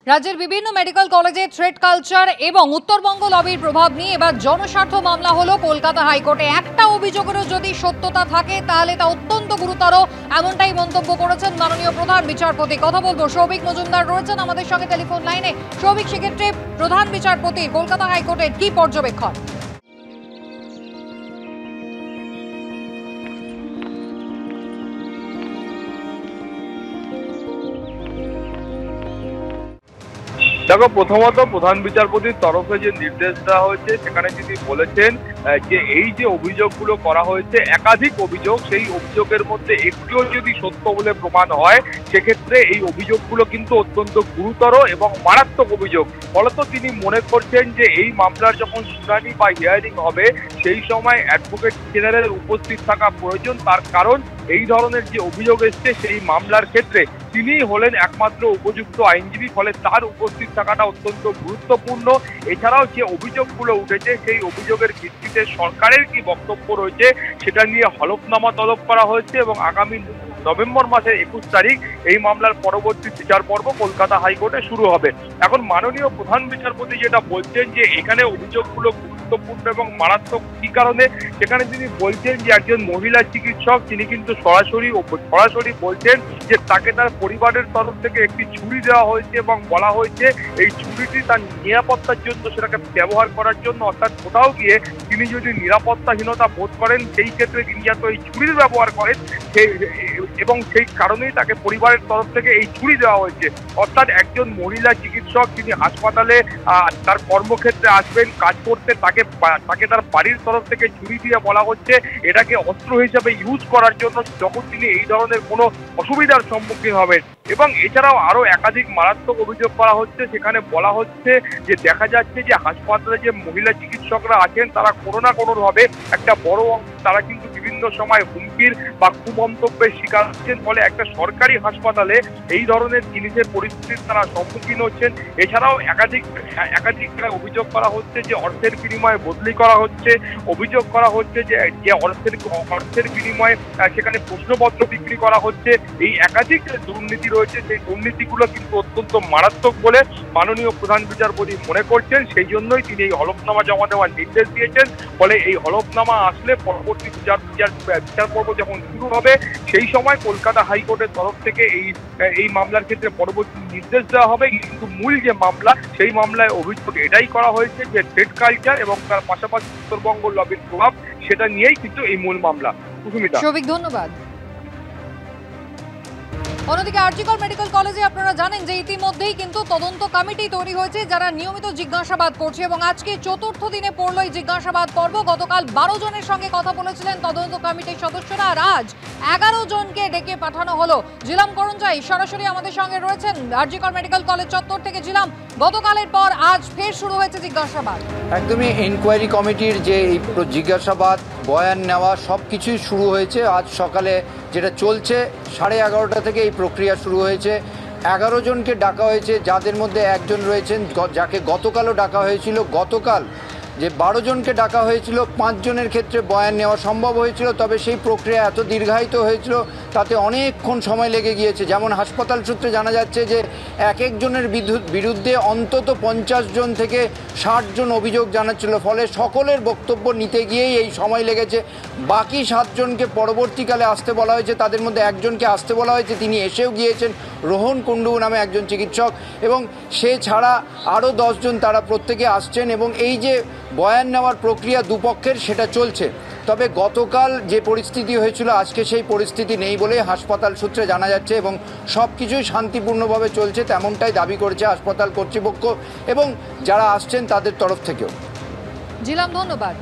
রাজ্যের বিভিন্ন মেডিকেল কলেজে থ্রেড কালচার এবং উত্তরবঙ্গ লবির প্রভাব নিয়ে এবার জনস্বার্থ মামলা হলো কলকাতা হাইকোর্টে। একটা অভিযোগেরও যদি সত্যতা থাকে তাহলে তা অত্যন্ত গুরুতর, এমনটাই মন্তব্য করেছেন মাননীয় প্রধান বিচারপতি। কথা বলবো, সৌভিক মজুমদার রয়েছেন আমাদের সঙ্গে টেলিফোন লাইনে। সৌভিক, সেক্ষেত্রে প্রধান বিচারপতি কলকাতা হাইকোর্টের কি পর্যবেক্ষণ? দেখো, প্রথমত প্রধান বিচারপতির তরফে যে নির্দেশ দেওয়া হয়েছে সেখানে তিনি বলেছেন যে এই যে অভিযোগগুলো করা হয়েছে, একাধিক অভিযোগ, সেই অভিযোগের মধ্যে একটিও যদি সত্য বলে প্রমাণ হয় সেক্ষেত্রে এই অভিযোগগুলো কিন্তু অত্যন্ত গুরুতর এবং মারাত্মক অভিযোগ। ফলত তিনি মনে করছেন যে এই মামলার যখন শুনানি বা হিয়ারিং হবে সেই সময় অ্যাডভোকেট জেনারেল উপস্থিত থাকা প্রয়োজন। তার কারণ এই ধরনের যে অভিযোগ এসছে সেই মামলার ক্ষেত্রে তিনিই হলেন একমাত্র উপযুক্ত আইনজীবী, ফলে তার উপস্থিত থাকাটা অত্যন্ত গুরুত্বপূর্ণ। এছাড়াও যে অভিযোগগুলো উঠেছে সেই অভিযোগের ভিত্তিতে সরকারের কি বক্তব্য রয়েছে সেটা নিয়ে হলফনামা তলব করা হয়েছে এবং আগামী নভেম্বর মাসের 21 তারিখ এই মামলার পরবর্তী বিচার পর্ব কলকাতা হাইকোর্টে শুরু হবে। এখন মাননীয় প্রধান বিচারপতি যেটা বলছেন যে এখানে অভিযোগগুলো গুরুত্বপূর্ণ এবং মারাত্মক কি কারণে, সেখানে তিনি বলছেন যে একজন মহিলা চিকিৎসক তিনি কিন্তু সরাসরি বলছেন যে তাকে তার পরিবারের তরফ থেকে একটি ছুরি দেওয়া হয়েছে এবং বলা হয়েছে এই ছুরিটি তার নিরাপত্তার জন্য সেটাকে ব্যবহার করার জন্য, অর্থাৎ কোথাও গিয়ে তিনি যদি নিরাপত্তাহীনতা বোধ করেন সেই ক্ষেত্রে তিনি যাতে এই ছুরির ব্যবহার করেন এবং সেই কারণেই তাকে পরিবারের তরফ থেকে এই ছুরি দেওয়া হয়েছে। অর্থাৎ একজন মহিলা চিকিৎসক তিনি হাসপাতালে তার কর্মক্ষেত্রে আসবেন কাজ করতে, তাকে তার বাড়ির তরফ থেকে ছুরি দিয়ে বলা হচ্ছে এটাকে অস্ত্র হিসেবে ইউজ করার জন্য যখন তিনি এই ধরনের কোনো অসুবিধার সম্মুখীন হবেন। এবং এছাড়াও আরো একাধিক মারাত্মক অভিযোগ করা হচ্ছে। সেখানে বলা হচ্ছে যে দেখা যাচ্ছে যে হাসপাতালে যে মহিলা চিকিৎসকরা আছেন তারা কোনো না কোনোভাবে একটা বড় অংশ তারা কিন্তু বিভিন্ন সময় হুমকির বা কুমন্তব্যের শিকার হচ্ছেন, ফলে একটা সরকারি হাসপাতালে এই ধরনের জিনিসের পরিস্থিতির তারা সম্মুখীন হচ্ছেন। এছাড়াও একাধিক অভিযোগ করা হচ্ছে যে অর্থের বিনিময়ে বদলি করা হচ্ছে, অভিযোগ করা হচ্ছে যে অর্থের বিনিময়ে সেখানে প্রশ্নপত্র বিক্রি করা হচ্ছে। এই একাধিক দুর্নীতি রয়েছে, সেই দুর্নীতিগুলো কিন্তু অত্যন্ত মারাত্মক বলে মাননীয় প্রধান বিচারপতি মনে করছেন। সেই জন্যই তিনি এই হলফনামা জমা দেওয়ার নির্দেশ দিয়েছেন। ফলে এই হলফনামা আসলে পরবর্তী বিচার পর্ব যখন শুরু হবে সেই সময় কলকাতা হাইকোর্টের তরফ থেকে এই মামলার ক্ষেত্রে পরবর্তী নির্দেশ দেওয়া হবে। কিন্তু মূল যে মামলা সেই মামলায় অভিযোগ এটাই করা হয়েছে যে থ্রেড কালচার এবং তার পাশাপাশি উত্তরবঙ্গ লবির প্রভাব, সেটা নিয়েই কিন্তু এই মূল মামলা। সুস্মিতা, সৌভিক, ধন্যবাদ। অন্যদিকে আরজিকর মেডিকেল কলেজে আপনারা জানেন যে ইতিমধ্যেই কিন্তু তদন্ত কমিটি তৈরি হয়েছে যারা নিয়মিত জিজ্ঞাসাবাদ করছে এবং আজকে চতুর্থ দিনে পড়লো এই জিজ্ঞাসাবাদ পর্ব। গতকাল 12 জনের সঙ্গে কথা বলেছিলেন তদন্ত কমিটির সদস্যরা, আর আজ 11 জনকে ডেকে পাঠানো হলো। জিলাম করঞ্জাই সরাসরি আমাদের সঙ্গে রয়েছেন আরজিকর মেডিকেল কলেজ চত্বর থেকে। জিলাম, গতকালের পর আজ ফের শুরু হয়েছে জিজ্ঞাসাবাদ। একদমই ইনকোয়ারি কমিটির যে এই জিজ্ঞাসাবাদ, বয়ান নেওয়া সব কিছুই শুরু হয়েছে আজ সকালে, যেটা চলছে 11:30 থেকে এই প্রক্রিয়া শুরু হয়েছে। 11 জনকে ডাকা হয়েছে, যাদের মধ্যে একজন রয়েছেন যাকে গতকালও ডাকা হয়েছিল। গতকাল যে 12 জনকে ডাকা হয়েছিল 5 জনের ক্ষেত্রে বয়ান নেওয়া সম্ভব হয়েছিল, তবে সেই প্রক্রিয়া এত দীর্ঘায়িত হয়েছিল তাতে অনেকক্ষণ সময় লেগে গিয়েছে। যেমন হাসপাতাল সূত্রে জানা যাচ্ছে যে এক একজনের বিরুদ্ধে অন্তত 50 জন থেকে 60 জন অভিযোগ জানাচ্ছিল, ফলে সকলের বক্তব্য নিতে গিয়েই এই সময় লেগেছে। বাকি 7 জনকে পরবর্তীকালে আসতে বলা হয়েছে, তাদের মধ্যে একজনকে আসতে বলা হয়েছে, তিনি এসেও গিয়েছেন, রোহন কুণ্ডু নামে একজন চিকিৎসক, এবং সে ছাড়া আরও 10 জন তারা প্রত্যেকে আসছেন। এবং এই যে বয়ান নেওয়ার প্রক্রিয়া দুপক্ষের সেটা চলছে। তবে গতকাল যে পরিস্থিতি হয়েছিল আজকে সেই পরিস্থিতি নেই বলে হাসপাতাল সূত্রে জানা যাচ্ছে এবং সব কিছুই শান্তিপূর্ণভাবে চলছে, তেমনটাই দাবি করেছে হাসপাতাল কর্তৃপক্ষ এবং যারা আসছেন তাদের তরফ থেকেও। জিলাম, ধন্যবাদ।